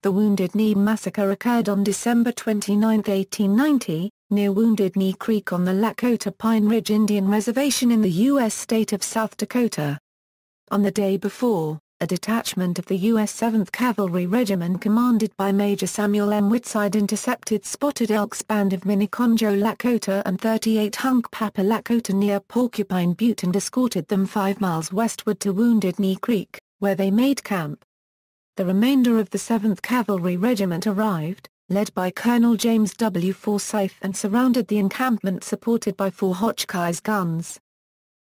The Wounded Knee Massacre occurred on December 29, 1890, near Wounded Knee Creek on the Lakota Pine Ridge Indian Reservation in the U.S. state of South Dakota. On the day before, a detachment of the U.S. 7th Cavalry Regiment commanded by Major Samuel M. Whitside intercepted Spotted Elk's band of Miniconjou Lakota and 38 Hunkpapa Lakota near Porcupine Butte and escorted them 5 miles westward to Wounded Knee Creek, where they made camp. The remainder of the 7th Cavalry Regiment arrived, led by Colonel James W. Forsyth, and surrounded the encampment supported by 4 Hotchkiss guns.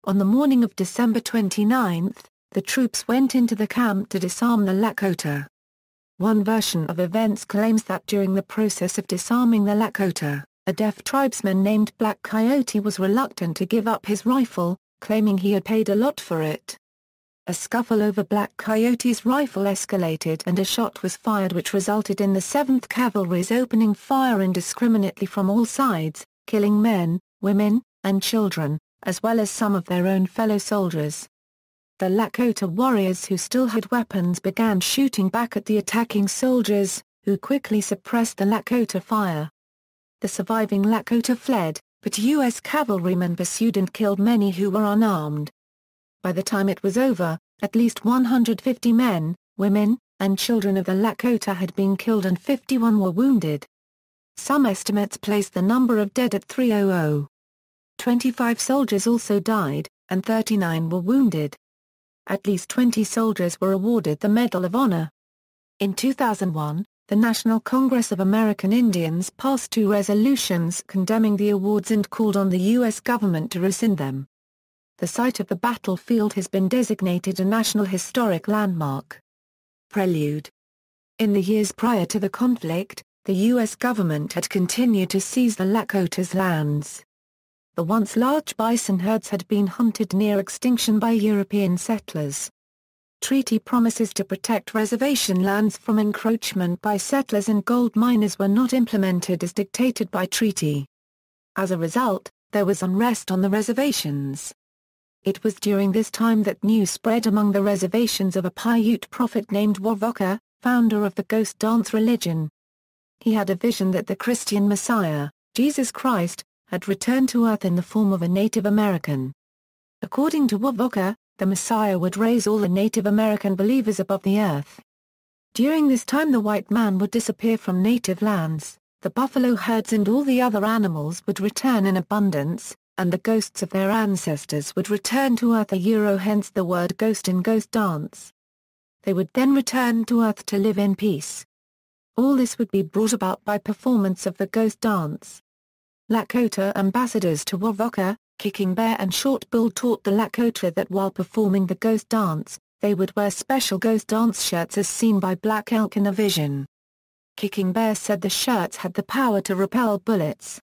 On the morning of December 29, the troops went into the camp to disarm the Lakota. One version of events claims that during the process of disarming the Lakota, a deaf tribesman named Black Coyote was reluctant to give up his rifle, claiming he had paid a lot for it. A scuffle over Black Coyote's rifle escalated and a shot was fired which resulted in the 7th Cavalry's opening fire indiscriminately from all sides, killing men, women, and children, as well as some of their own fellow soldiers. The Lakota warriors who still had weapons began shooting back at the attacking soldiers, who quickly suppressed the Lakota fire. The surviving Lakota fled, but U.S. cavalrymen pursued and killed many who were unarmed. By the time it was over, at least 150 men, women, and children of the Lakota had been killed and 51 were wounded. Some estimates place the number of dead at 300. 25 soldiers also died, and 39 were wounded. At least 20 soldiers were awarded the Medal of Honor. In 2001, the National Congress of American Indians passed 2 resolutions condemning the awards and called on the U.S. government to rescind them. The site of the battlefield has been designated a National Historic Landmark. Prelude. In the years prior to the conflict, the U.S. government had continued to seize the Lakota's lands. The once large bison herds had been hunted near extinction by European settlers. Treaty promises to protect reservation lands from encroachment by settlers and gold miners were not implemented as dictated by treaty. As a result, there was unrest on the reservations. It was during this time that news spread among the reservations of a Paiute prophet named Wovoka, founder of the ghost dance religion. He had a vision that the Christian Messiah, Jesus Christ, had returned to Earth in the form of a Native American. According to Wovoka, the Messiah would raise all the Native American believers above the earth. During this time the white man would disappear from native lands, the buffalo herds and all the other animals would return in abundance, and the ghosts of their ancestors would return to Earth hence the word ghost in ghost dance. They would then return to Earth to live in peace. All this would be brought about by performance of the ghost dance. Lakota ambassadors to Wovoka, Kicking Bear and Short Bull taught the Lakota that while performing the ghost dance, they would wear special ghost dance shirts as seen by Black Elk in a vision. Kicking Bear said the shirts had the power to repel bullets.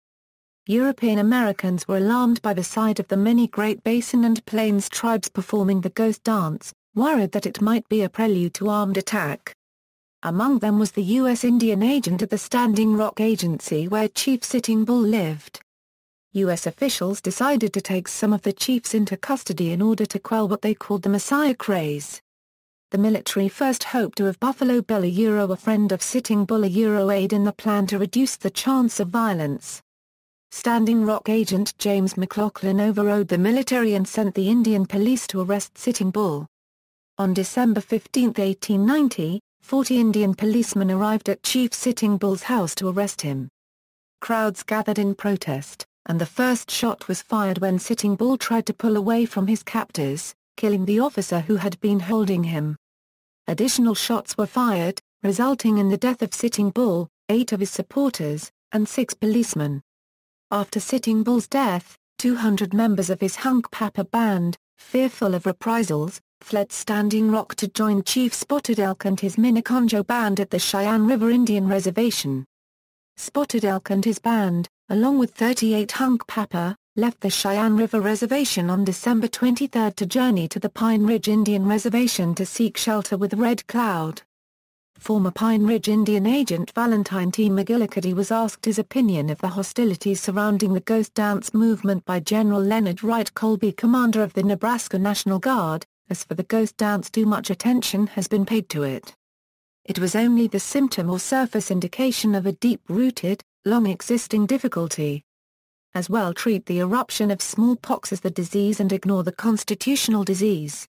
European Americans were alarmed by the sight of the many Great Basin and Plains tribes performing the ghost dance, worried that it might be a prelude to armed attack. Among them was the U.S. Indian agent at the Standing Rock Agency where Chief Sitting Bull lived. U.S. officials decided to take some of the chiefs into custody in order to quell what they called the Messiah craze. The military first hoped to have Buffalo Bill a friend of Sitting Bull aid in the plan to reduce the chance of violence. Standing Rock agent James McLaughlin overrode the military and sent the Indian police to arrest Sitting Bull. On December 15, 1890, 40 Indian policemen arrived at Chief Sitting Bull's house to arrest him. Crowds gathered in protest, and the first shot was fired when Sitting Bull tried to pull away from his captors, killing the officer who had been holding him. Additional shots were fired, resulting in the death of Sitting Bull, 8 of his supporters, and 6 policemen. After Sitting Bull's death, 200 members of his Hunkpapa band, fearful of reprisals, fled Standing Rock to join Chief Spotted Elk and his Miniconjou band at the Cheyenne River Indian Reservation. Spotted Elk and his band, along with 38 Hunkpapa, left the Cheyenne River Reservation on December 23 to journey to the Pine Ridge Indian Reservation to seek shelter with Red Cloud. Former Pine Ridge Indian agent Valentine T. McGillicuddy was asked his opinion of the hostilities surrounding the Ghost Dance movement by General Leonard Wright Colby, commander of the Nebraska National Guard. As for the Ghost Dance, too much attention has been paid to it. it was only the symptom or surface indication of a deep-rooted, long-existing difficulty. As well treat the eruption of smallpox as the disease and ignore the constitutional disease.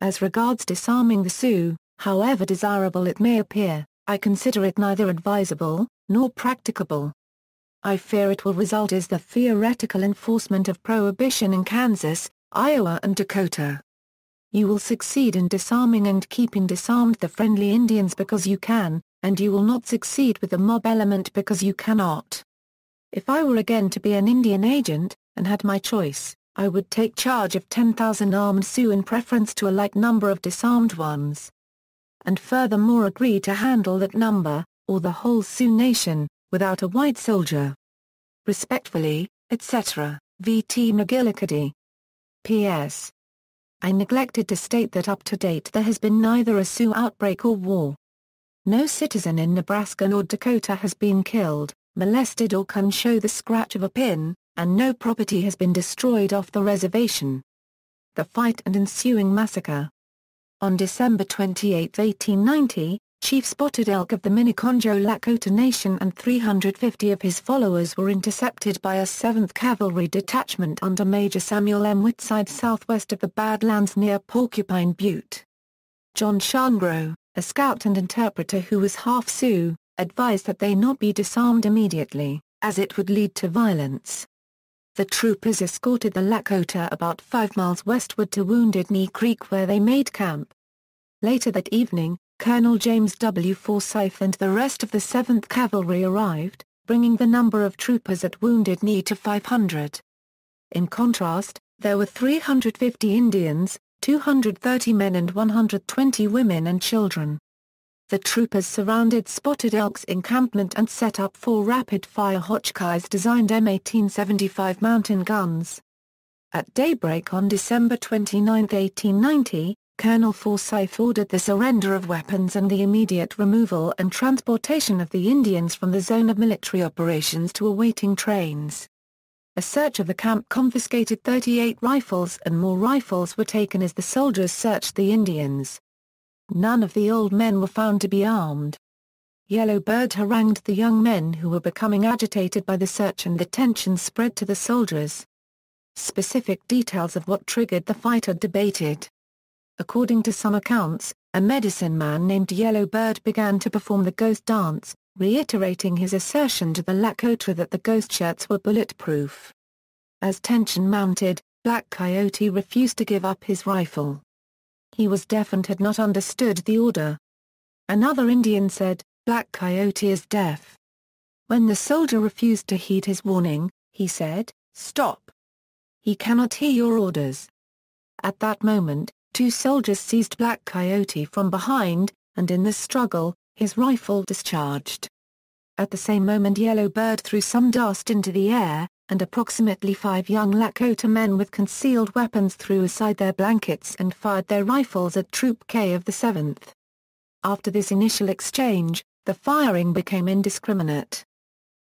As regards disarming the Sioux, however desirable it may appear, I consider it neither advisable, nor practicable. I fear it will result as the theoretical enforcement of prohibition in Kansas, Iowa and Dakota. You will succeed in disarming and keeping disarmed the friendly Indians because you can, and you will not succeed with the mob element because you cannot. If I were again to be an Indian agent, and had my choice, I would take charge of 10,000 armed Sioux in preference to a like number of disarmed ones. And furthermore agree to handle that number, or the whole Sioux nation, without a white soldier. Respectfully, etc., V.T. McGillicuddy. P.S. I neglected to state that up to date there has been neither a Sioux outbreak or war. No citizen in Nebraska nor Dakota has been killed, molested or can show the scratch of a pin, and no property has been destroyed off the reservation. The fight and ensuing massacre. On December 28, 1890, Chief Spotted Elk of the Miniconjou Lakota Nation and 350 of his followers were intercepted by a 7th Cavalry detachment under Major Samuel M. Whitside southwest of the Badlands near Porcupine Butte. John Shangro, a scout and interpreter who was half Sioux, advised that they not be disarmed immediately, as it would lead to violence. The troopers escorted the Lakota about 5 miles westward to Wounded Knee Creek where they made camp. Later that evening, Colonel James W. Forsyth and the rest of the 7th Cavalry arrived, bringing the number of troopers at Wounded Knee to 500. In contrast, there were 350 Indians, 230 men and 120 women and children. The troopers surrounded Spotted Elk's encampment and set up 4 rapid-fire Hotchkiss-designed M1875 mountain guns. At daybreak on December 29, 1890, Colonel Forsyth ordered the surrender of weapons and the immediate removal and transportation of the Indians from the zone of military operations to awaiting trains. A search of the camp confiscated 38 rifles and more rifles were taken as the soldiers searched the Indians. None of the old men were found to be armed. Yellow Bird harangued the young men who were becoming agitated by the search and the tension spread to the soldiers. Specific details of what triggered the fight are debated. According to some accounts, a medicine man named Yellow Bird began to perform the ghost dance, reiterating his assertion to the Lakota that the ghost shirts were bulletproof. As tension mounted, Black Coyote refused to give up his rifle. He was deaf and had not understood the order. Another Indian said, "Black Coyote is deaf." When the soldier refused to heed his warning, he said, "Stop. He cannot hear your orders." At that moment, 2 soldiers seized Black Coyote from behind, and in the struggle, his rifle discharged. At the same moment Yellow Bird threw some dust into the air, and approximately 5 young Lakota men with concealed weapons threw aside their blankets and fired their rifles at Troop K of the 7th. After this initial exchange, the firing became indiscriminate.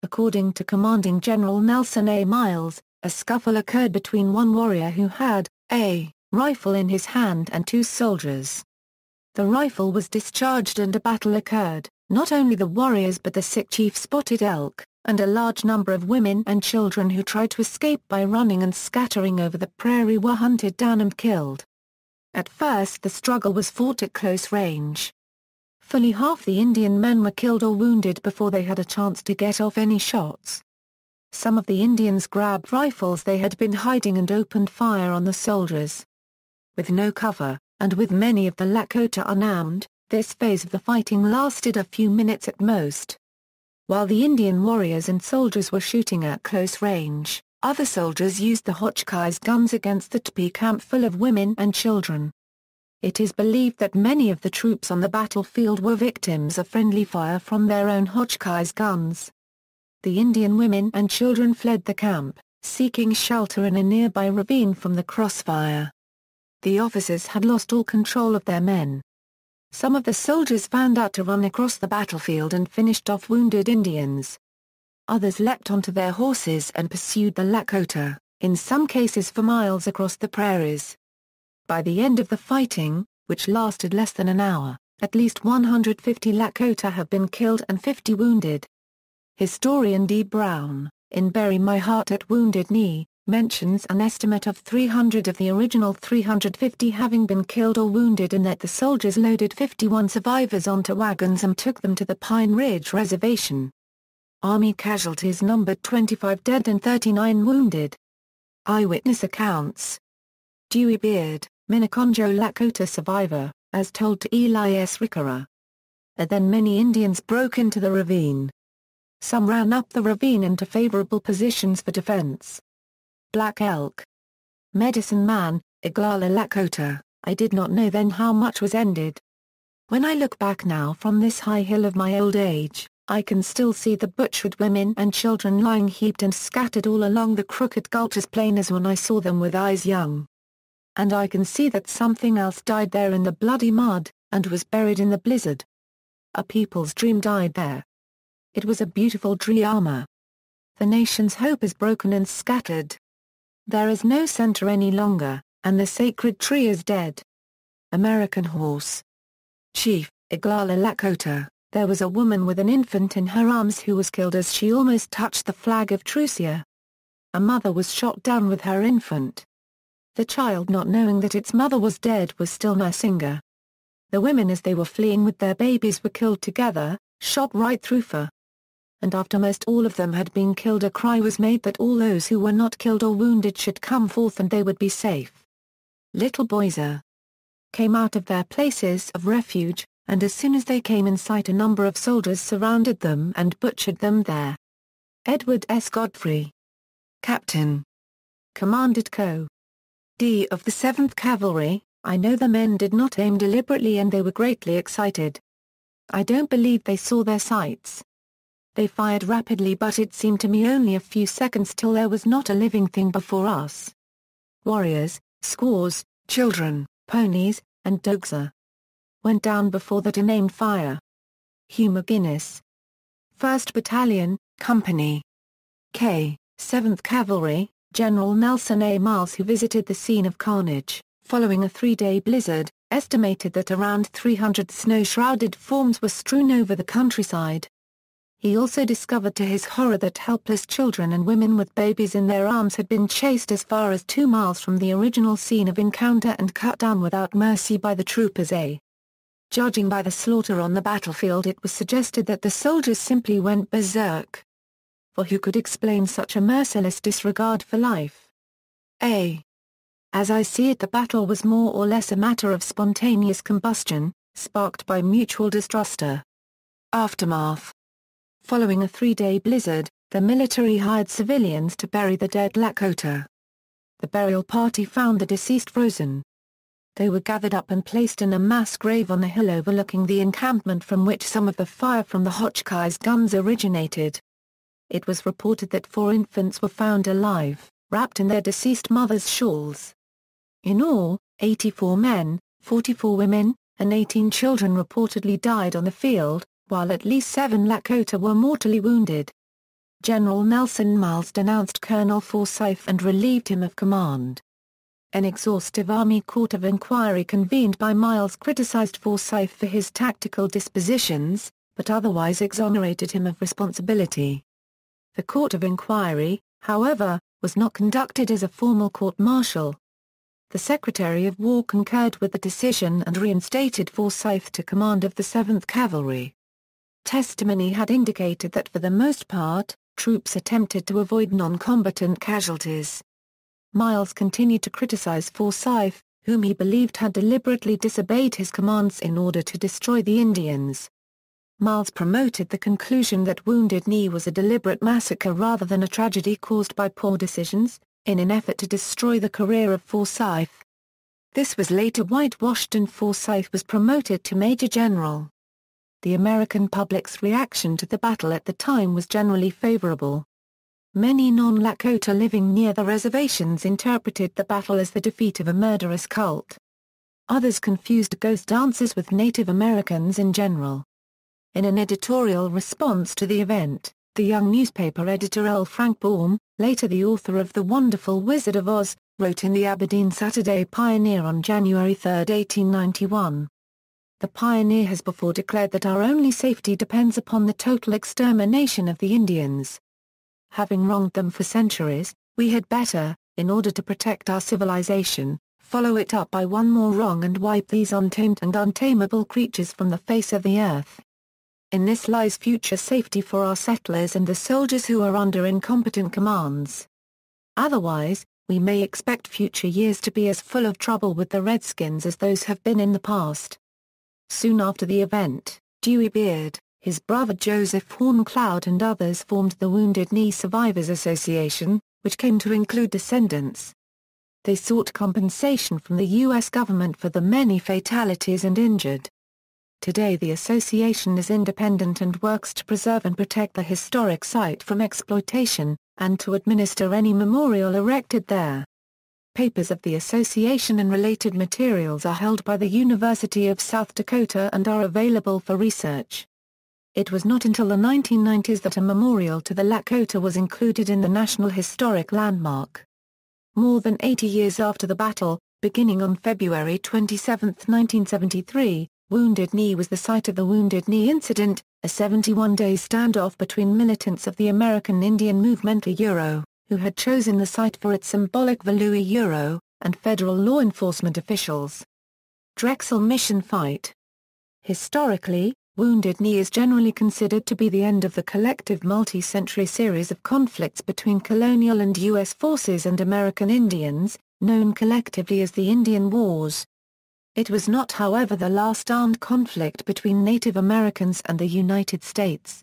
According to Commanding General Nelson A. Miles, a scuffle occurred between one warrior who had a rifle in his hand and 2 soldiers. The rifle was discharged and a battle occurred. Not only the warriors but the sick Chief Spotted Elk, and a large number of women and children who tried to escape by running and scattering over the prairie were hunted down and killed. At first the struggle was fought at close range. Fully half the Indian men were killed or wounded before they had a chance to get off any shots. Some of the Indians grabbed rifles they had been hiding and opened fire on the soldiers. With no cover, and with many of the Lakota unarmed, this phase of the fighting lasted a few minutes at most. While the Indian warriors and soldiers were shooting at close range, other soldiers used the Hotchkiss guns against the teepee camp full of women and children. It is believed that many of the troops on the battlefield were victims of friendly fire from their own Hotchkiss guns. The Indian women and children fled the camp, seeking shelter in a nearby ravine from the crossfire. The officers had lost all control of their men. Some of the soldiers found out to run across the battlefield and finished off wounded Indians. Others leapt onto their horses and pursued the Lakota, in some cases for miles across the prairies. By the end of the fighting, which lasted less than an hour, At least 150 Lakota have been killed and 50 wounded. Historian D. Brown, in Bury My Heart at Wounded Knee, mentions an estimate of 300 of the original 350 having been killed or wounded, and that the soldiers loaded 51 survivors onto wagons and took them to the Pine Ridge Reservation. Army casualties numbered 25 dead and 39 wounded. Eyewitness accounts. Dewey Beard, Miniconjou Lakota survivor, as told to Eli S. Riccara. Then many Indians broke into the ravine. Some ran up the ravine into favorable positions for defense. Black Elk. Medicine Man, Oglala Lakota, I did not know then how much was ended. When I look back now from this high hill of my old age, I can still see the butchered women and children lying heaped and scattered all along the crooked gulch as plain as when I saw them with eyes young. And I can see that something else died there in the bloody mud, and was buried in the blizzard. A people's dream died there. It was a beautiful drama. The nation's hope is broken and scattered. There is no center any longer, and the sacred tree is dead. American Horse. Chief, Oglala Lakota, there was a woman with an infant in her arms who was killed as she almost touched the flag of truce. A mother was shot down with her infant. The child, not knowing that its mother was dead, was still nursing her. The women, as they were fleeing with their babies, were killed together, shot right through for. And after most all of them had been killed, a cry was made that all those who were not killed or wounded should come forth and they would be safe. Little boys came out of their places of refuge, and as soon as they came in sight a number of soldiers surrounded them and butchered them there. Edward S. Godfrey. Captain. Commanded Co. D of the 7th Cavalry, I know the men did not aim deliberately and they were greatly excited. I don't believe they saw their sights. They fired rapidly, but it seemed to me only a few seconds till there was not a living thing before us. Warriors, squaws, children, ponies, and dogs went down before that and aimed fire. Hugh McGuinness. 1st Battalion, Company K, 7th Cavalry, General Nelson A. Miles, who visited the scene of carnage, following a 3-day blizzard, estimated that around 300 snow-shrouded forms were strewn over the countryside. He also discovered to his horror that helpless children and women with babies in their arms had been chased as far as 2 miles from the original scene of encounter and cut down without mercy by the troopers. Judging by the slaughter on the battlefield, it was suggested that the soldiers simply went berserk. For who could explain such a merciless disregard for life? As I see it, the battle was more or less a matter of spontaneous combustion, sparked by mutual distrust. Aftermath. Following a 3-day blizzard, the military hired civilians to bury the dead Lakota. The burial party found the deceased frozen. They were gathered up and placed in a mass grave on a hill overlooking the encampment from which some of the fire from the Hotchkiss guns originated. It was reported that 4 infants were found alive, wrapped in their deceased mothers' shawls. In all, 84 men, 44 women, and 18 children reportedly died on the field, while at least 7 Lakota were mortally wounded. General Nelson Miles denounced Colonel Forsyth and relieved him of command. An exhaustive Army Court of Inquiry convened by Miles criticized Forsyth for his tactical dispositions, but otherwise exonerated him of responsibility. The Court of Inquiry, however, was not conducted as a formal court-martial. The Secretary of War concurred with the decision and reinstated Forsyth to command of the 7th Cavalry. Testimony had indicated that for the most part, troops attempted to avoid non-combatant casualties. Miles continued to criticize Forsyth, whom he believed had deliberately disobeyed his commands in order to destroy the Indians. Miles promoted the conclusion that Wounded Knee was a deliberate massacre rather than a tragedy caused by poor decisions, in an effort to destroy the career of Forsyth. This was later whitewashed and Forsyth was promoted to Major General. The American public's reaction to the battle at the time was generally favorable. Many non-Lakota living near the reservations interpreted the battle as the defeat of a murderous cult. Others confused ghost dancers with Native Americans in general. In an editorial response to the event, the young newspaper editor L. Frank Baum, later the author of The Wonderful Wizard of Oz, wrote in the Aberdeen Saturday Pioneer on January 3, 1891. the pioneer has before declared that our only safety depends upon the total extermination of the Indians. Having wronged them for centuries, we had better, in order to protect our civilization, follow it up by one more wrong and wipe these untamed and untamable creatures from the face of the earth. In this lies future safety for our settlers and the soldiers who are under incompetent commands. Otherwise, we may expect future years to be as full of trouble with the Redskins as those have been in the past. Soon after the event, Dewey Beard, his brother Joseph Horncloud and others formed the Wounded Knee Survivors Association, which came to include descendants. They sought compensation from the U.S. government for the many fatalities and injured. Today the association is independent and works to preserve and protect the historic site from exploitation, and to administer any memorial erected there. Papers of the association and related materials are held by the University of South Dakota and are available for research. It was not until the 1990s that a memorial to the Lakota was included in the National Historic Landmark. More than 80 years after the battle, beginning on February 27, 1973, Wounded Knee was the site of the Wounded Knee Incident, a 71-day standoff between militants of the American Indian Movement who had chosen the site for its symbolic value and federal law enforcement officials. Drexel Mission fight. Historically, Wounded Knee is generally considered to be the end of the collective multi-century series of conflicts between colonial and U.S. forces and American Indians, known collectively as the Indian Wars. It was not, however, the last armed conflict between Native Americans and the United States.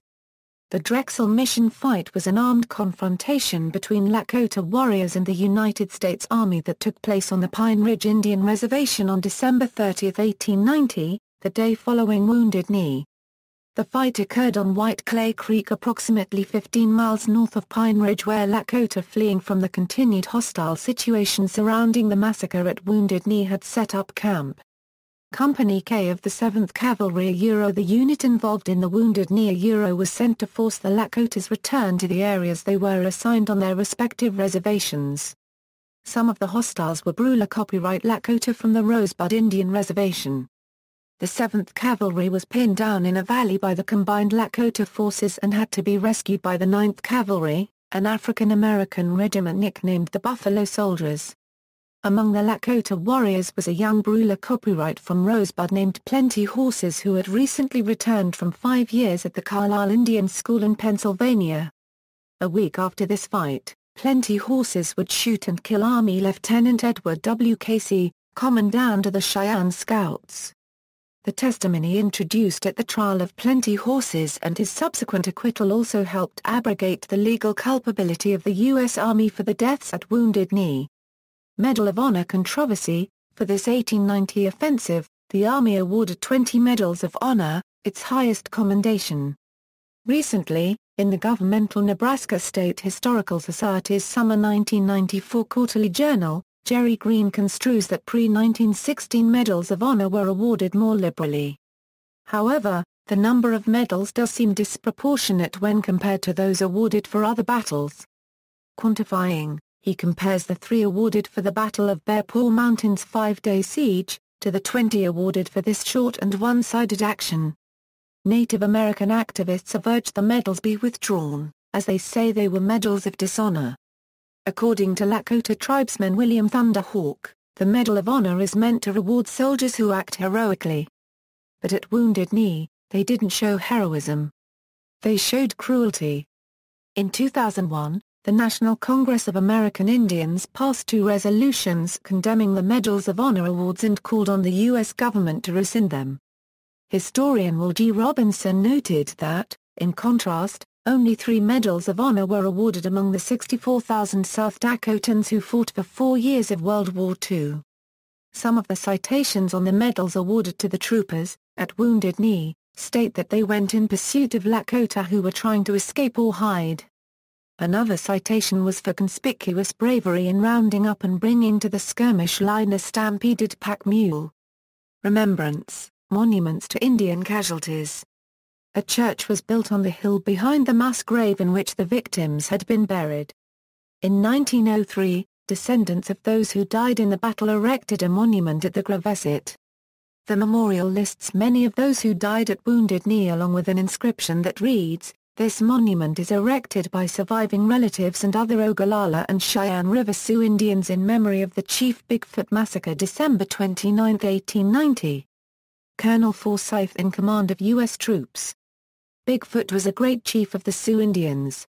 The Drexel Mission fight was an armed confrontation between Lakota warriors and the United States Army that took place on the Pine Ridge Indian Reservation on December 30, 1890, the day following Wounded Knee. The fight occurred on White Clay Creek approximately 15 miles north of Pine Ridge, where Lakota fleeing from the continued hostile situation surrounding the massacre at Wounded Knee had set up camp. Company K of the 7th Cavalry the unit involved in the Wounded Knee was sent to force the Lakota's return to the areas they were assigned on their respective reservations. Some of the hostiles were Brula copyright Lakota from the Rosebud Indian Reservation. The 7th Cavalry was pinned down in a valley by the combined Lakota forces and had to be rescued by the 9th Cavalry, an African-American regiment nicknamed the Buffalo Soldiers. Among the Lakota warriors was a young Brula copyright from Rosebud named Plenty Horses, who had recently returned from 5 years at the Carlisle Indian School in Pennsylvania. A week after this fight, Plenty Horses would shoot and kill Army Lieutenant Edward W. Casey, commandant of the Cheyenne Scouts. The testimony introduced at the trial of Plenty Horses and his subsequent acquittal also helped abrogate the legal culpability of the U.S. Army for the deaths at Wounded Knee. Medal of Honor controversy. For this 1890 offensive, the Army awarded 20 Medals of Honor, its highest commendation. Recently, in the governmental Nebraska State Historical Society's summer 1994 quarterly journal, Jerry Green construes that pre-1916 Medals of Honor were awarded more liberally. However, the number of medals does seem disproportionate when compared to those awarded for other battles. Quantifying, he compares the 3 awarded for the Battle of Bear Paw Mountain's 5-day siege, to the 20 awarded for this short and one-sided action. Native American activists have urged the medals be withdrawn, as they say they were medals of dishonor. According to Lakota tribesman William Thunderhawk, the Medal of Honor is meant to reward soldiers who act heroically. But at Wounded Knee, they didn't show heroism. They showed cruelty. In 2001, the National Congress of American Indians passed 2 resolutions condemning the Medals of Honor awards and called on the U.S. government to rescind them. Historian Will G. Robinson noted that, in contrast, only 3 Medals of Honor were awarded among the 64,000 South Dakotans who fought for 4 years of World War II. Some of the citations on the medals awarded to the troopers, at Wounded Knee, state that they went in pursuit of Lakota who were trying to escape or hide. Another citation was for conspicuous bravery in rounding up and bringing to the skirmish line a stampeded pack mule. Remembrance, monuments to Indian casualties. A church was built on the hill behind the mass grave in which the victims had been buried. In 1903, descendants of those who died in the battle erected a monument at the gravesite. The memorial lists many of those who died at Wounded Knee along with an inscription that reads, "This monument is erected by surviving relatives and other Ogallala and Cheyenne River Sioux Indians in memory of the Chief Bigfoot Massacre December 29, 1890. Colonel Forsyth in command of U.S. troops. Bigfoot was a great chief of the Sioux Indians.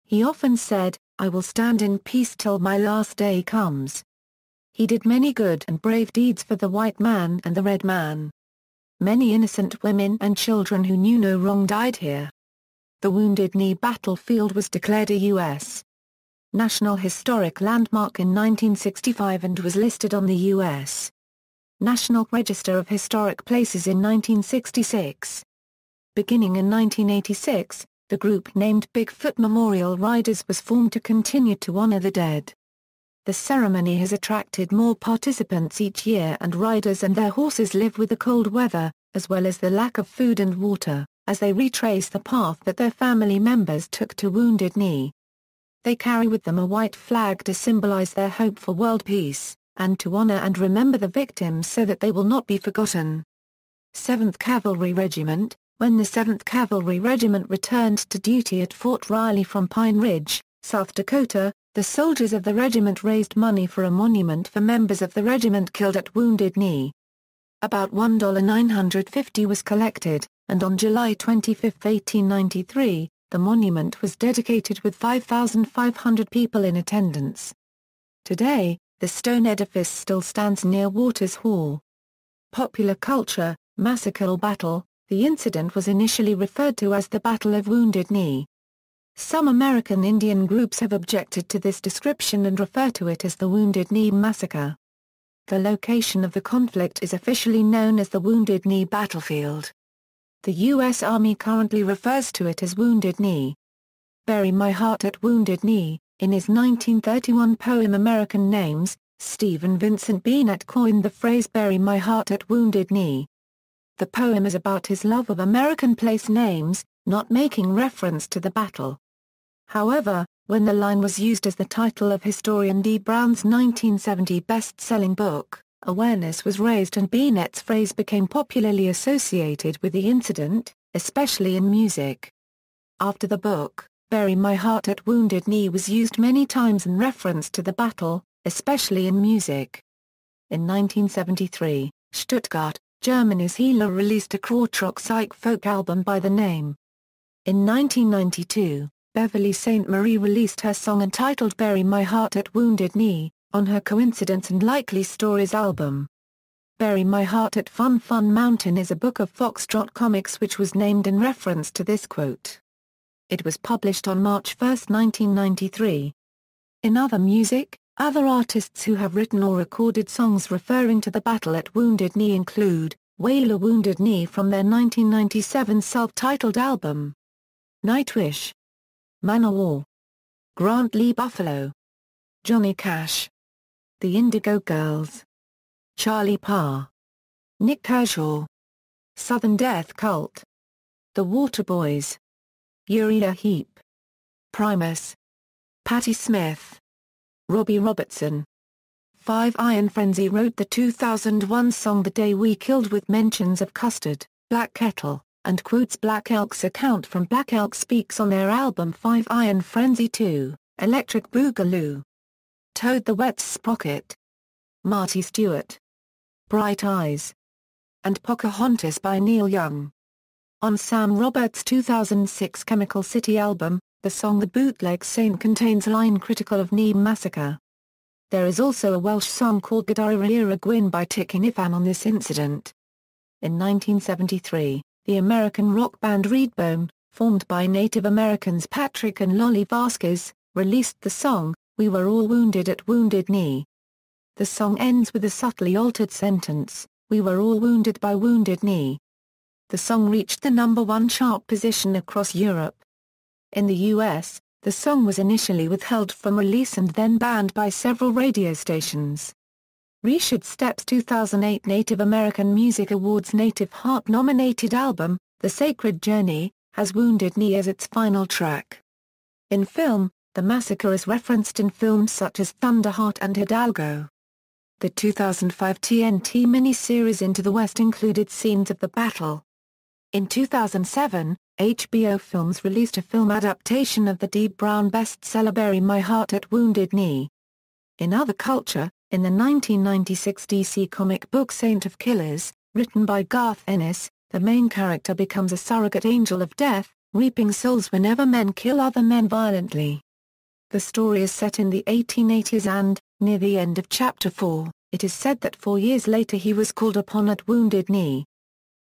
He often said, 'I will stand in peace till my last day comes.' He did many good and brave deeds for the white man and the red man. Many innocent women and children who knew no wrong died here. The Wounded Knee battlefield was declared a U.S. National Historic Landmark in 1965 and was listed on the U.S. National Register of Historic Places in 1966. Beginning in 1986, the group named Bigfoot Memorial Riders was formed to continue to honor the dead. The ceremony has attracted more participants each year, and riders and their horses live with the cold weather, as well as the lack of food and water, as they retrace the path that their family members took to Wounded Knee. They carry with them a white flag to symbolize their hope for world peace, and to honor and remember the victims so that they will not be forgotten. 7th Cavalry Regiment. When the 7th Cavalry Regiment returned to duty at Fort Riley from Pine Ridge, South Dakota, the soldiers of the regiment raised money for a monument for members of the regiment killed at Wounded Knee. About $1,950 was collected, and on July 25, 1893, the monument was dedicated with 5,500 people in attendance. Today, the stone edifice still stands near Waters Hall. Popular culture, massacre or battle. The incident was initially referred to as the Battle of Wounded Knee. Some American Indian groups have objected to this description and refer to it as the Wounded Knee Massacre. The location of the conflict is officially known as the Wounded Knee Battlefield. The U.S. Army currently refers to it as Wounded Knee. Bury My Heart at Wounded Knee. In his 1931 poem American Names, Stephen Vincent Benet coined the phrase "Bury My Heart at Wounded Knee." The poem is about his love of American place names, not making reference to the battle. However, when the line was used as the title of historian D. Brown's 1970 best-selling book, awareness was raised and Benet's phrase became popularly associated with the incident, especially in music. After the book, "Bury My Heart at Wounded Knee" was used many times in reference to the battle, especially in music. In 1973, Stuttgart, Germany's Healer released a krautrock psych folk album by the name. In 1992, Beverly St. Marie released her song entitled "Bury My Heart at Wounded Knee" on her Coincidence and Likely Stories album. Bury My Heart at Fun Fun Mountain is a book of Foxtrot comics which was named in reference to this quote. It was published on March 1, 1993. In other music, other artists who have written or recorded songs referring to the battle at Wounded Knee include Wailer Wounded Knee from their 1997 self-titled album, Nightwish, Manowar, Grant Lee Buffalo, Johnny Cash, The Indigo Girls, Charlie Parr, Nick Kershaw, Southern Death Cult, The Waterboys, Uriah Heep, Primus, Patti Smith, Robbie Robertson. Five Iron Frenzy wrote the 2001 song "The Day We Killed" with mentions of Custard, Black Kettle, and quotes Black Elk's account from Black Elk Speaks on their album 5 Iron Frenzy 2, Electric Boogaloo, Toad the Wet Sprocket, Marty Stewart, Bright Eyes, and Pocahontas by Neil Young. On Sam Roberts' 2006 Chemical City album, the song "The Bootleg Saint" contains a line critical of Knee Massacre. There is also a Welsh song called Gadaraira Gwyn by Ticinifan on this incident. In 1973, the American rock band Redbone, formed by Native Americans Patrick and Lolly Vasquez, released the song, "We Were All Wounded at Wounded Knee." The song ends with a subtly altered sentence, "We were all wounded by Wounded Knee." The song reached the #1 chart position across Europe. In the U.S., the song was initially withheld from release and then banned by several radio stations. Richard Stepp's 2008 Native American Music Awards Native Heart nominated album, The Sacred Journey, has Wounded Knee as its final track. In film, the massacre is referenced in films such as Thunderheart and Hidalgo. The 2005 TNT miniseries Into the West included scenes of the battle. In 2007, HBO Films released a film adaptation of the Dee Brown bestseller Bury My Heart at Wounded Knee. In other culture, in the 1996 DC comic book Saint of Killers, written by Garth Ennis, the main character becomes a surrogate angel of death, reaping souls whenever men kill other men violently. The story is set in the 1880s and, near the end of Chapter 4, it is said that 4 years later he was called upon at Wounded Knee.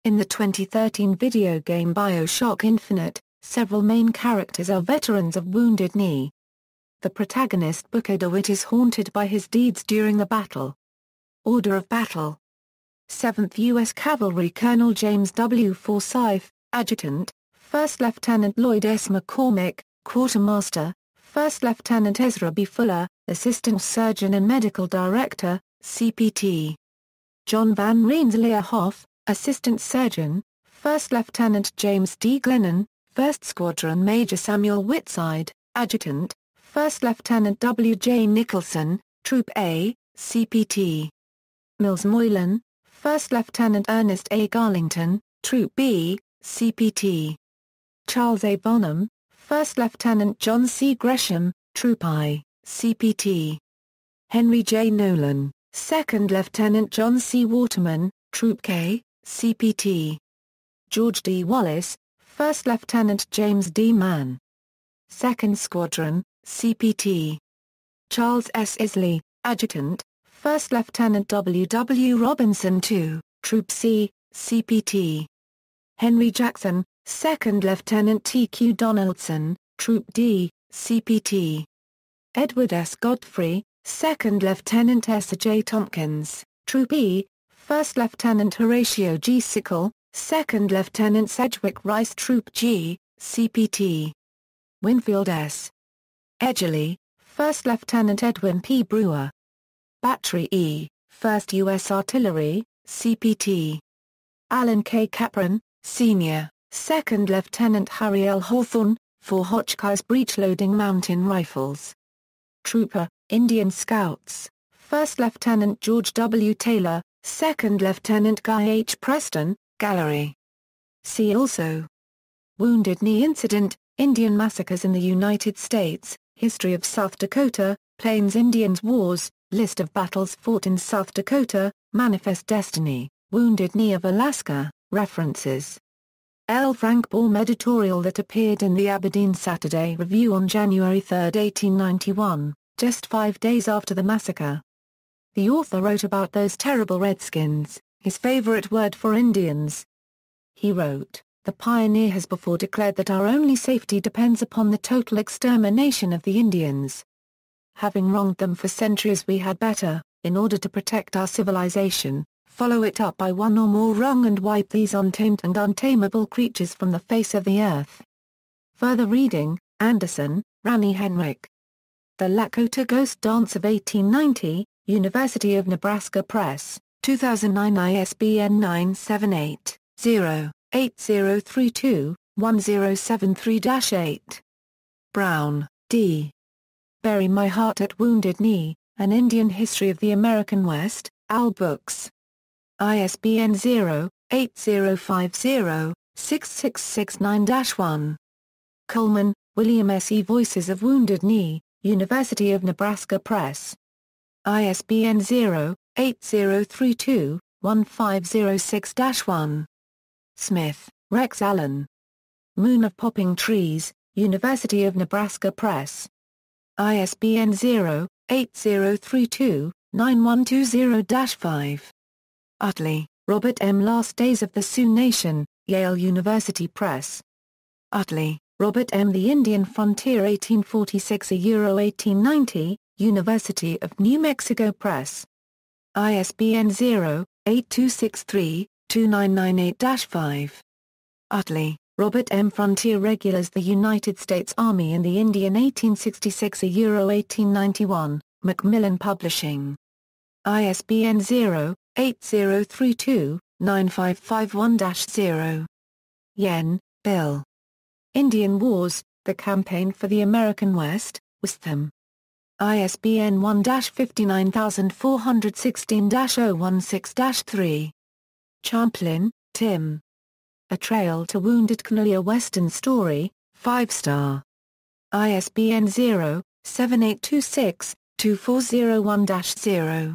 In the 2013 video game BioShock Infinite, several main characters are veterans of Wounded Knee. The protagonist Booker DeWitt is haunted by his deeds during the battle. Order of Battle. 7th U.S. Cavalry Colonel James W. Forsyth, Adjutant, 1st Lieutenant Lloyd S. McCormick, Quartermaster, 1st Lieutenant Ezra B. Fuller, Assistant Surgeon and Medical Director, CPT. John Van Rensselaer Hoff, Assistant Surgeon, 1st Lieutenant James D. Glennon, 1st Squadron Major Samuel Whitside, Adjutant, 1st Lieutenant W. J. Nicholson, Troop A, CPT. Mills Moylan, 1st Lieutenant Ernest A. Garlington, Troop B, CPT. Charles A. Bonham, 1st Lieutenant John C. Gresham, Troop I, CPT. Henry J. Nolan, 2nd Lieutenant John C. Waterman, Troop K, CPT. George D. Wallace, 1st Lieutenant James D. Mann. 2nd Squadron, CPT. Charles S. Isley, Adjutant, 1st Lieutenant W. W. Robinson II, Troop C, CPT. Henry Jackson, 2nd Lieutenant T. Q. Donaldson, Troop D, CPT. Edward S. Godfrey, 2nd Lieutenant S. J. Tompkins, Troop E, 1st Lieutenant Horatio G. Sickle, 2nd Lieutenant Sedgwick Rice Troop G, CPT. Winfield S. Edgerly, 1st Lieutenant Edwin P. Brewer. Battery E, 1st U.S. Artillery, CPT. Alan K. Capron, Sr., 2nd Lieutenant Harry L. Hawthorne, 4 Hotchkiss breech-loading mountain rifles. Trooper, Indian Scouts, 1st Lieutenant George W. Taylor, 2nd Lieutenant Guy H. Preston, Gallery. See also: Wounded Knee Incident, Indian Massacres in the United States, History of South Dakota, Plains Indians Wars, List of battles fought in South Dakota, Manifest Destiny, Wounded Knee of Alaska, References. L. Frank Baum editorial that appeared in the Aberdeen Saturday Review on January 3, 1891, just 5 days after the massacre. The author wrote about those terrible Redskins, his favorite word for Indians. He wrote, "The pioneer has before declared that our only safety depends upon the total extermination of the Indians. Having wronged them for centuries, we had better, in order to protect our civilization, follow it up by one or more wrong and wipe these untamed and untamable creatures from the face of the earth." Further reading: Anderson, Rani Henrik. The Lakota Ghost Dance of 1890, University of Nebraska Press, 2009. ISBN 978-0-8032-1073-8. Brown, D. Bury My Heart at Wounded Knee, An Indian History of the American West, OWL Books. ISBN 0-8050-6669-1. Coleman, William S. E. Voices of Wounded Knee, University of Nebraska Press. ISBN 0-8032-1506-1. Smith, Rex Allen. Moon of Popping Trees, University of Nebraska Press. ISBN 0-8032-9120-5. Utley, Robert M. Last Days of the Sioux Nation, Yale University Press. Utley, Robert M. The Indian Frontier 1846–1890, University of New Mexico Press. ISBN 0-8263-2998-5. Utley, Robert M. Frontier Regulars, The United States Army and the Indian 1866–1891, Macmillan Publishing. ISBN 0-8032-9551-0. Yen, Bill. Indian Wars, The Campaign for the American West, Wisdom. ISBN 1-59416-016-3. Champlin, Tim. A Trail to Wounded Knee: A Western Story, 5-star. ISBN 0-7826-2401-0.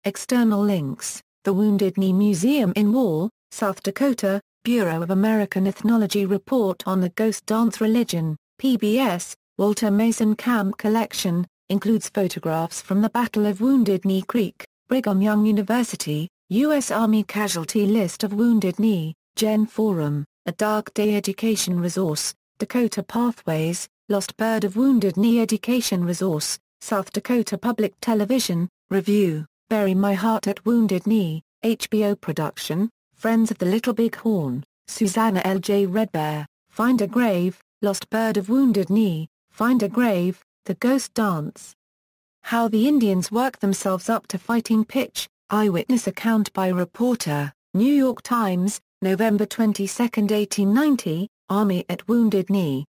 External links: The Wounded Knee Museum in War, South Dakota, Bureau of American Ethnology Report on the Ghost Dance Religion, PBS, Walter Mason Camp Collection, includes photographs from the Battle of Wounded Knee Creek, Brigham Young University, U.S. Army Casualty List of Wounded Knee, Gen Forum, A Dark Day Education Resource, Dakota Pathways, Lost Bird of Wounded Knee Education Resource, South Dakota Public Television, Review, Bury My Heart at Wounded Knee, HBO production, Friends of the Little Big Horn, Susanna L. J. Redbear, Find a Grave, Lost Bird of Wounded Knee, Find a Grave, The Ghost Dance. How the Indians Worked Themselves Up to Fighting Pitch, Eyewitness account by reporter, New York Times, November 22, 1890, Army at Wounded Knee.